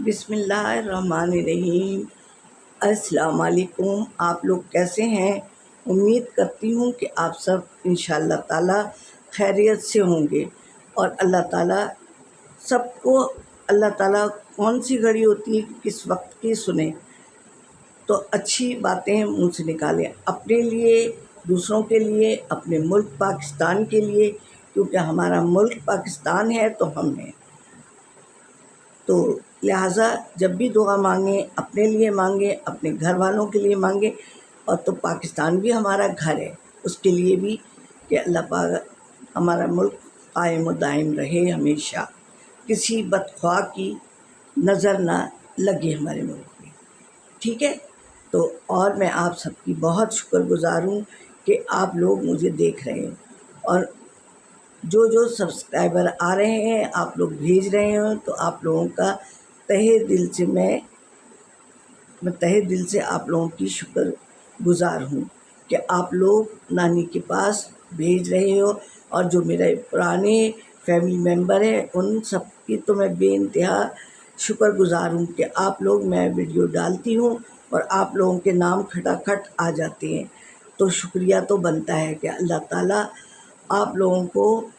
बिस्मिल्लाहिर्रहमानिर्रहीम। अस्सलाम वालेकुम। आप लोग कैसे हैं? उम्मीद करती हूँ कि आप सब इंशाअल्लाह ताला खैरियत से होंगे और अल्लाह ताला सबको अल्लाह ताला कौन सी घड़ी होती है कि किस वक्त की सुने, तो अच्छी बातें मुँह से निकालें अपने लिए, दूसरों के लिए, अपने मुल्क पाकिस्तान के लिए, क्योंकि हमारा मुल्क पाकिस्तान है तो हम हैं। तो लिहाजा जब भी दुआ मांगें, अपने लिए मांगें, अपने घर वालों के लिए मांगें, और तो पाकिस्तान भी हमारा घर है, उसके लिए भी कि अल्लाह पाक हमारा मुल्क कायम दायम रहे हमेशा, किसी बदख्वाह की नज़र ना लगे हमारे मुल्क में। ठीक है। तो और मैं आप सबकी बहुत शुक्रगुज़ार हूँ कि आप लोग मुझे देख रहे हैं, और जो सब्सक्राइबर आ रहे हैं आप लोग भेज रहे हो, तो आप लोगों का तहे दिल से मैं तहे दिल से आप लोगों की शुक्रगुज़ार हूँ कि आप लोग नानी के पास भेज रहे हो। और जो मेरे पुराने फैमिली मेम्बर हैं उन सब की तो मैं बेइंतहा शुक्रगुज़ार हूँ कि आप लोग, मैं वीडियो डालती हूँ और आप लोगों के नाम खटाखट आ जाते हैं, तो शुक्रिया तो बनता है कि अल्लाह ताला आप लोगों को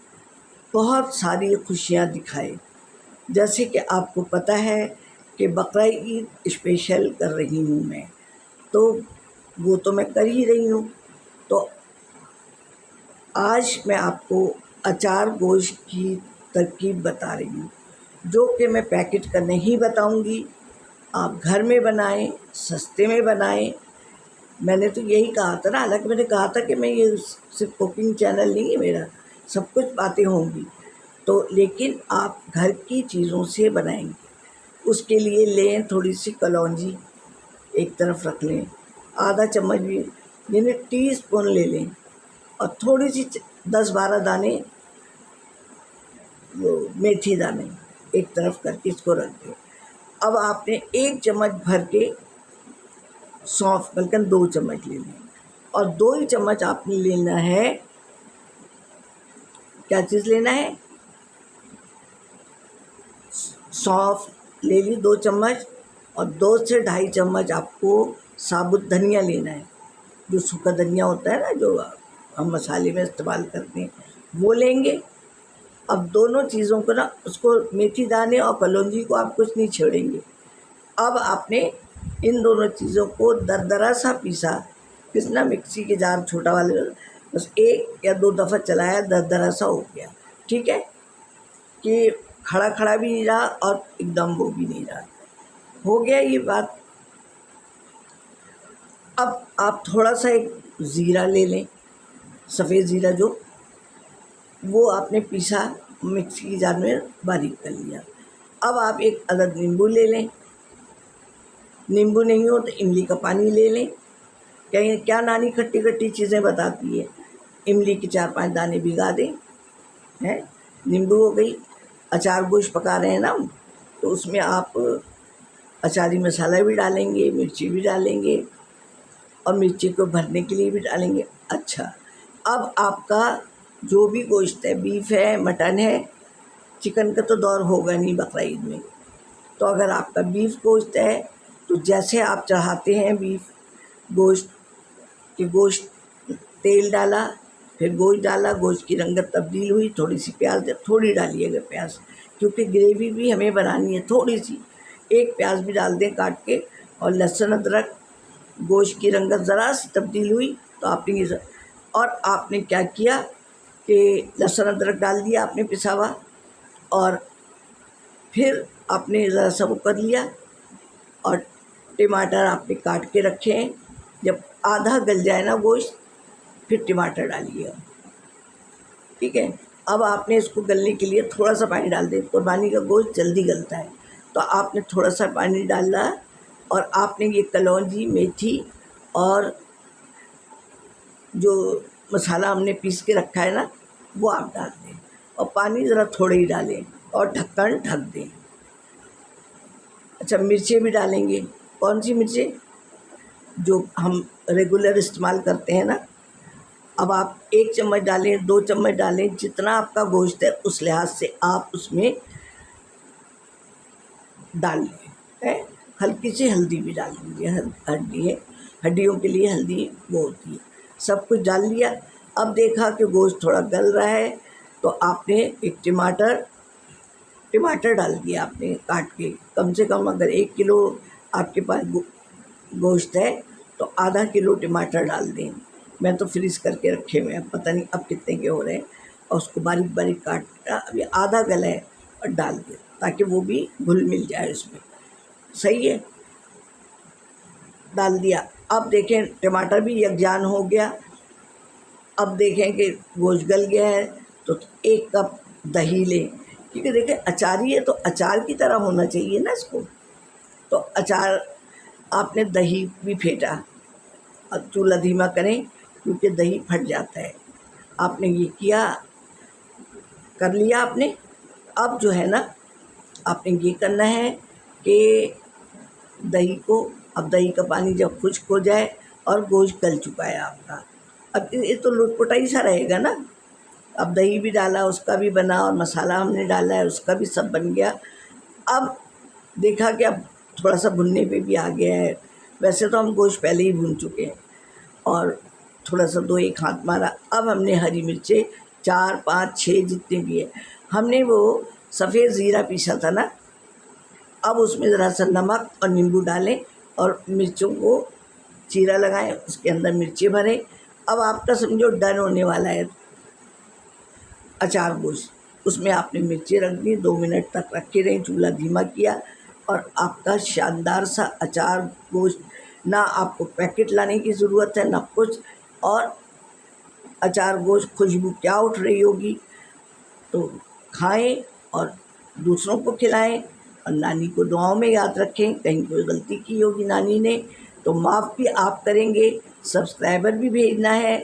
बहुत सारी खुशियाँ दिखाए। जैसे कि आपको पता है कि बकरा ईद स्पेशल कर रही हूँ मैं, तो वो तो मैं कर ही रही हूँ। तो आज मैं आपको अचार गोश्त की तरकीब बता रही हूँ, जो कि मैं पैकेट का नहीं बताऊँगी। आप घर में बनाएं, सस्ते में बनाएं। मैंने तो यही कहा था ना, हालांकि मैंने कहा था कि मैं ये सिर्फ कुकिंग चैनल नहीं है मेरा, सब कुछ बातें होंगी, तो लेकिन आप घर की चीज़ों से बनाएंगे। उसके लिए लें थोड़ी सी कलौंजी, एक तरफ रख लें, आधा चम्मच भी यानी टीस्पून ले लें, और थोड़ी सी 10-12 दाने वो मेथी दाने एक तरफ करके इसको रख दें। अब आपने 1 चम्मच भर के सौंफ, बल्कि 2 चम्मच ले लें, और 2 ही चम्मच आपने लेना है, क्या चीज़ लेना है, सौंफ ले ली 2 चम्मच, और 2 से 2.5 चम्मच आपको साबुत धनिया लेना है, जो सूखा धनिया होता है ना, जो हम मसाले में इस्तेमाल करते हैं, वो लेंगे। अब दोनों चीज़ों को ना, उसको मेथी दाने और कलौंजी को आप कुछ नहीं छेड़ेंगे। अब आपने इन दोनों चीज़ों को दरदरा सा पिसना, मिक्सी के जार छोटा वाले, बस 1 या 2 दफ़ा चलाया, दरदरा सा हो गया। ठीक है, कि खड़ा खड़ा भी नहीं रहा और एकदम वो भी नहीं रहा, हो गया ये बात। अब आप थोड़ा सा एक ज़ीरा ले लें, सफ़ेद ज़ीरा, जो वो आपने पीसा, मिक्सी की जार में बारीक कर लिया। अब आप एक अदद नींबू ले लें, नींबू नहीं हो तो इमली का पानी ले लें। कहीं क्या नानी खट्टी खट्टी चीज़ें बताती है, इमली के 4-5 दाने भिगा दें, हैं। नींबू हो गई। अचार गोश्त पका रहे हैं ना हम, तो उसमें आप अचारी मसाला भी डालेंगे, मिर्ची भी डालेंगे, और मिर्ची को भरने के लिए भी डालेंगे। अच्छा, अब आपका जो भी गोश्त है, बीफ है, मटन है, चिकन का तो दौर होगा नहीं बकरा ईद में, तो अगर आपका बीफ गोश्त है तो जैसे आप चाहते हैं बीफ गोश्त, कि गोश्त तेल डाला, फिर गोश्त डाला, गोश्त की रंगत तब्दील हुई, थोड़ी सी प्याज, थोड़ी डालिएगा प्याज, क्योंकि ग्रेवी भी हमें बनानी है थोड़ी सी, 1 प्याज भी डाल दें काट के, और लहसुन अदरक, गोश्त की रंगत ज़रा सी तब्दील हुई तो आपने ये, और आपने क्या किया कि लहसुन अदरक डाल दिया आपने पिसा हुआ, और फिर आपने ज़रा सा वो कर लिया, और टमाटर आपने काट के रखे हैं। जब आधा गल जाए ना गोश्त, फिर टमाटर डालिएगा। ठीक है। अब आपने इसको गलने के लिए थोड़ा सा पानी डाल दें, कुर्बानी का गोश्त जल्दी गलता है, तो आपने थोड़ा सा पानी डाला, और आपने ये कलौंजी, मेथी और जो मसाला हमने पीस के रखा है ना, वो आप डाल दें, और पानी ज़रा थोड़े ही डालें, और ढक्कन ढक दें। अच्छा, मिर्चें भी डालेंगे। कौन सी मिर्चें? जो हम रेगुलर इस्तेमाल करते हैं ना। अब आप 1 चम्मच डालें, 2 चम्मच डालें, जितना आपका गोश्त है उस लिहाज से आप उसमें डाल लें। है। हल्की सी हल्दी भी डाल दीजिए, हड्डी है, हड्डियों के लिए हल्दी वो होती है। सब कुछ डाल लिया। अब देखा कि गोश्त थोड़ा गल रहा है तो आपने एक टमाटर डाल दिया आपने काट के। कम से कम अगर 1 किलो आपके पास गोश्त है तो आधा किलो टमाटर डाल दें। मैं तो फ्रीज़ करके रखे हुए हैं, पता नहीं अब कितने के हो रहे हैं। और उसको बारीक बारीक काटा, अभी आधा गला है, और डाल दिया ताकि वो भी घुल मिल जाए उसमें। सही है, डाल दिया। अब देखें टमाटर भी यकजान हो गया। अब देखें कि गोश्त गल गया है तो 1 कप दही लें, क्योंकि देखें अचार ही है तो अचार की तरह होना चाहिए ना इसको। तो अचार आपने दही भी फेंटा, अब चूल्हा धीमा करें क्योंकि दही फट जाता है। आपने ये किया, कर लिया आपने। अब जो है ना, आपने ये करना है कि अब दही का पानी जब खुश्क हो जाए और गोश्त गल चुका है आपका, अब ये तो लुटपुटाई सा रहेगा ना। अब दही भी डाला, उसका भी बना, और मसाला हमने डाला है उसका भी सब बन गया। अब देखा कि अब थोड़ा सा भुनने पे भी आ गया है। वैसे तो हम गोश्त पहले ही भून चुके हैं, और थोड़ा सा 2-1 हाथ मारा। अब हमने हरी मिर्चें 4, 5, 6 जितने भी है, हमने वो सफ़ेद ज़ीरा पीसा था ना, अब उसमें ज़रा सा नमक और नींबू डालें और मिर्चों को चीरा लगाएं, उसके अंदर मिर्चें भरें। अब आपका समझो डन होने वाला है अचार गोश्त। उसमें आपने मिर्चें रख दी, 2 मिनट तक रखे रहें, चूल्हा धीमा किया, और आपका शानदार सा अचार गोश्त। ना आपको पैकेट लाने की ज़रूरत है ना कुछ, और अचार गोश्त खुशबू क्या उठ रही होगी। तो खाएं और दूसरों को खिलाएं, और नानी को दुआओं में याद रखें। कहीं कोई गलती की होगी नानी ने तो माफ़ भी आप करेंगे, सब्सक्राइबर भी भेजना है,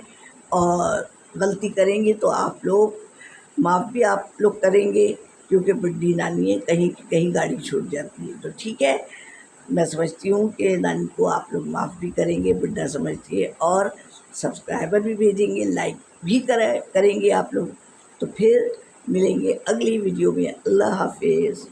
और गलती करेंगे तो आप लोग माफ़ भी आप लोग करेंगे, क्योंकि बुड्ढी नानी है, कहीं की कहीं गाड़ी छूट जाती है। तो ठीक है, मैं समझती हूँ कि नानी को आप लोग माफ़ भी करेंगे, बुड्ढा समझती है, और सब्सक्राइबर भी भेजेंगे, लाइक भी करेंगे आप लोग। तो फिर मिलेंगे अगली वीडियो में। अल्लाह हाफिज़।